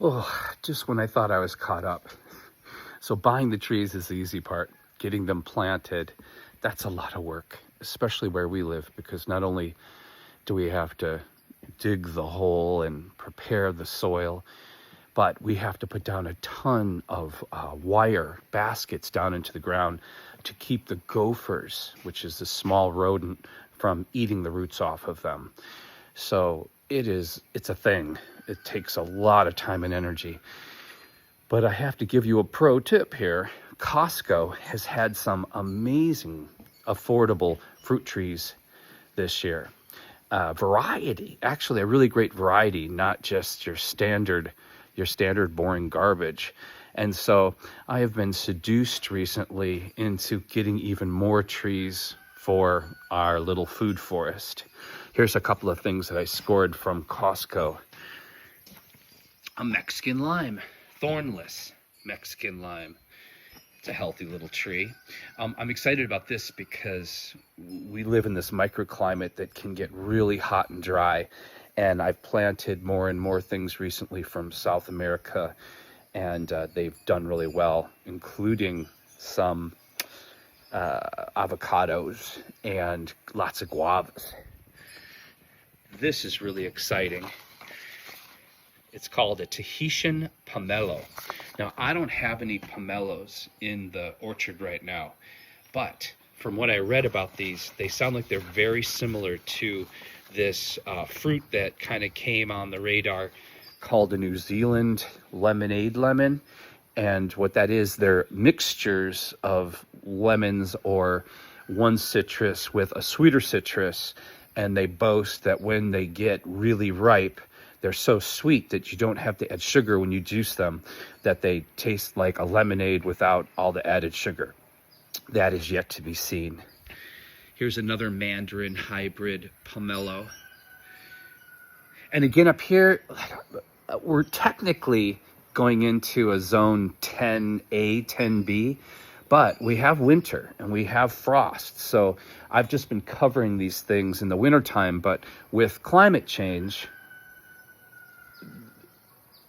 Oh, just when I thought I was caught up. So buying the trees is the easy part. Getting them planted, that's a lot of work, especially where we live, because not only do we have to dig the hole and prepare the soil, but we have to put down a ton of wire baskets down into the ground to keep the gophers, which is the small rodent, from eating the roots off of them. So it's a thing. It takes a lot of time and energy. But I have to give you a pro tip here. Costco has had some amazing affordable fruit trees this year. Variety, actually a really great variety, not just your standard boring garbage. And so I have been seduced recently into getting even more trees for our little food forest. Here's a couple of things that I scored from Costco. A Mexican lime, thornless Mexican lime. It's a healthy little tree. I'm excited about this because we live in this microclimate that can get really hot and dry. And I've planted more and more things recently from South America, and they've done really well, including some avocados and lots of guavas. This is really exciting. It's called a Tahitian pomelo. Now, I don't have any pomelos in the orchard right now, but from what I read about these, they sound like they're very similar to this fruit that kind of came on the radar called a New Zealand lemonade lemon. And what that is, they're mixtures of lemons or one citrus with a sweeter citrus. And they boast that when they get really ripe, they're so sweet that you don't have to add sugar when you juice them, that they taste like a lemonade without all the added sugar. That is yet to be seen. Here's another Mandarin hybrid pomelo. And again, up here, we're technically going into a zone 10A, 10B, but we have winter and we have frost. So I've just been covering these things in the wintertime, but with climate change,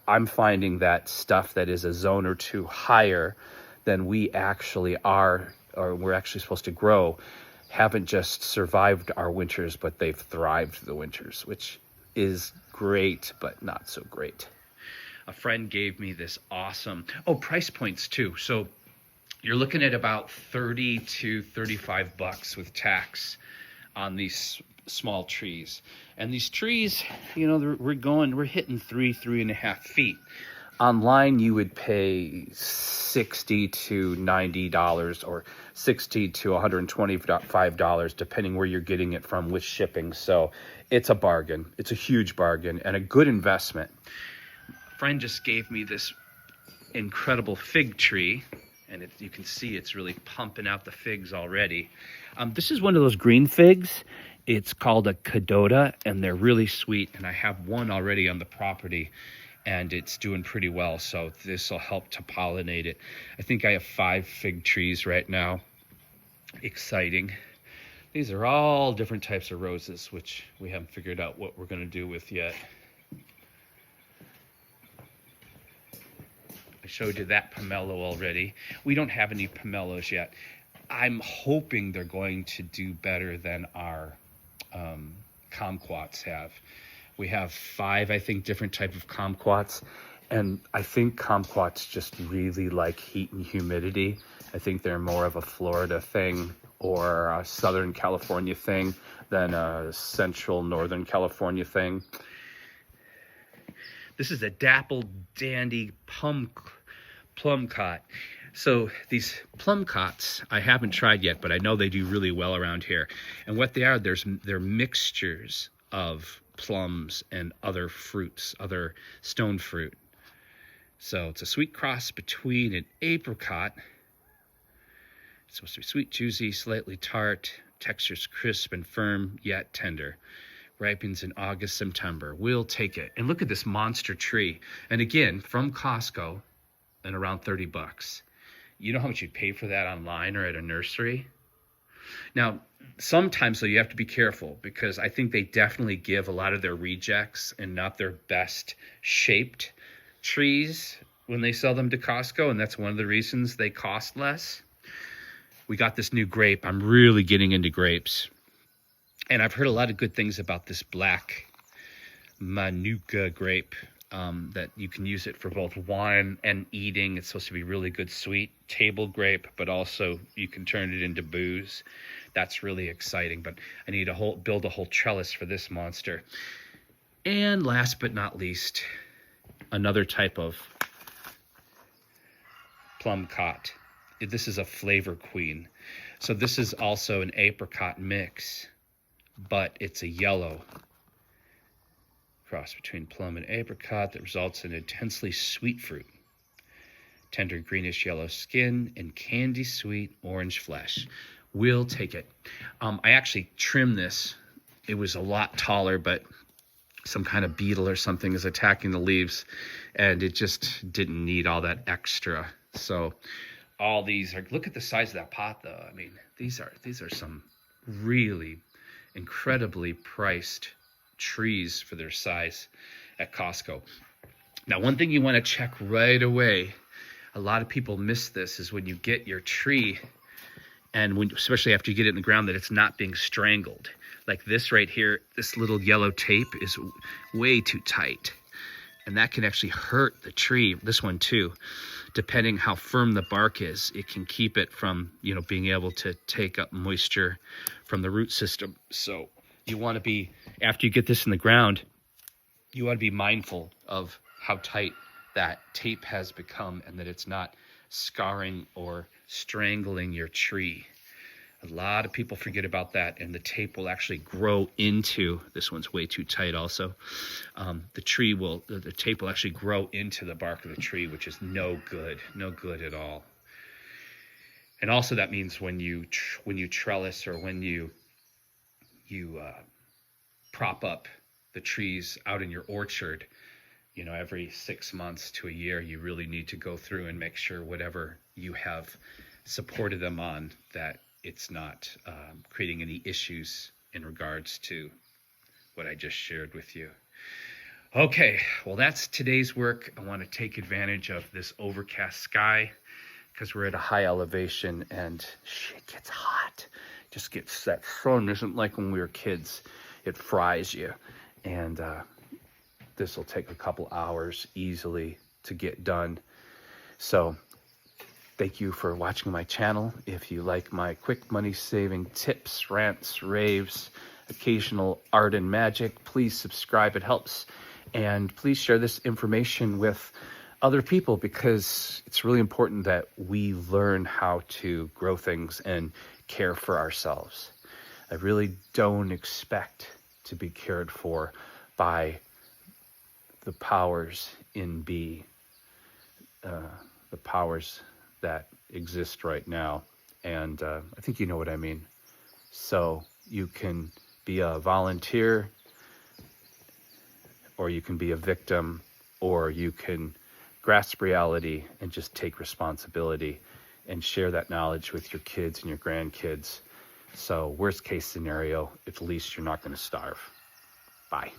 I'm finding that stuff that is a zone or two higher than we actually are, or we're actually supposed to grow, haven't just survived our winters, but they've thrived the winters, which is great, but not so great. A friend gave me this awesome, price points too. So you're looking at about 30 to 35 bucks with tax on these small trees. And these trees, we're hitting 3.5 feet. Online, you would pay $60 to $90 or $60 to $125, depending where you're getting it from with shipping. So it's a bargain. It's a huge bargain and a good investment. A friend just gave me this incredible fig tree, and you can see it's really pumping out the figs already. This is one of those green figs. It's called a Cadota, and they're really sweet, and I have one already on the property, and it's doing pretty well, so this will help to pollinate it. I think I have 5 fig trees right now. Exciting. These are all different types of roses, which we haven't figured out what we're going to do with yet. I showed you that pomelo already. We don't have any pomelos yet. I'm hoping they're going to do better than our kumquats have. We have 5, I think, different type of kumquats, and I think kumquats just really like heat and humidity. I think they're more of a Florida thing or a Southern California thing than a Central Northern California thing. This is a dappled dandy plumcot. So these plumcots I haven't tried yet, but I know they do really well around here. And what they are, they're mixtures of plums and other fruits, other stone fruit. So it's a sweet cross between an apricot. It's supposed to be sweet, juicy, slightly tart, texture's crisp and firm, yet tender. Ripens in August, September. We'll take it. And look at this monster tree. And again, from Costco, and around 30 bucks. You know how much you'd pay for that online or at a nursery? Now, sometimes, though, you have to be careful because I think they definitely give a lot of their rejects and not their best shaped trees when they sell them to Costco, and that's one of the reasons they cost less. We got this new grape. I'm really getting into grapes. And I've heard a lot of good things about this black Manuka grape, that you can use it for both wine and eating. It's supposed to be really good sweet table grape, but also you can turn it into booze. That's really exciting, but I need to build a whole trellis for this monster. And last but not least, another type of plum cot. This is a flavor queen. So this is also an apricot mix, but it's a yellow cross between plum and apricot that results in intensely sweet fruit, tender greenish yellow skin, and candy sweet orange flesh. We'll take it. I actually trimmed this. It was a lot taller, but some kind of beetle or something is attacking the leaves, and it just didn't need all that extra. So all these are, look at the size of that pot though. I mean, these are some really incredibly priced trees for their size at Costco. Now, one thing you want to check right away, a lot of people miss this, is when you get your tree, and especially after you get it in the ground, that it's not being strangled. Like this right here, this little yellow tape is way too tight, and that can actually hurt the tree. This one too, depending how firm the bark is, it can keep it from, being able to take up moisture from the root system. So you want to be, after you get this in the ground, you want to be mindful of how tight that tape has become and that it's not scarring or strangling your tree. A lot of people forget about that, and the tape will actually grow into, this one's way too tight also, the tape will actually grow into the bark of the tree, which is no good at all. And also that means when you trellis, or when you prop up the trees out in your orchard, every 6 months to a year, you really need to go through and make sure whatever you have supported them on, that it's not creating any issues in regards to what I just shared with you. Okay, well, that's today's work. I want to take advantage of this overcast sky because we're at a high elevation and shit gets hot. Just gets, that sun isn't like when we were kids. It fries you. And this will take a couple hours easily to get done. So thank you for watching my channel. If you like my quick money saving tips, rants, raves, occasional art and magic, please subscribe. It helps. And please share this information with other people, because it's really important that we learn how to grow things and care for ourselves. I really don't expect to be cared for by the powers in be, the powers that exist right now. And I think you know what I mean. So you can be a volunteer, or you can be a victim, or you can grasp reality and just take responsibility and share that knowledge with your kids and your grandkids. So worst case scenario, at least you're not going to starve. Bye.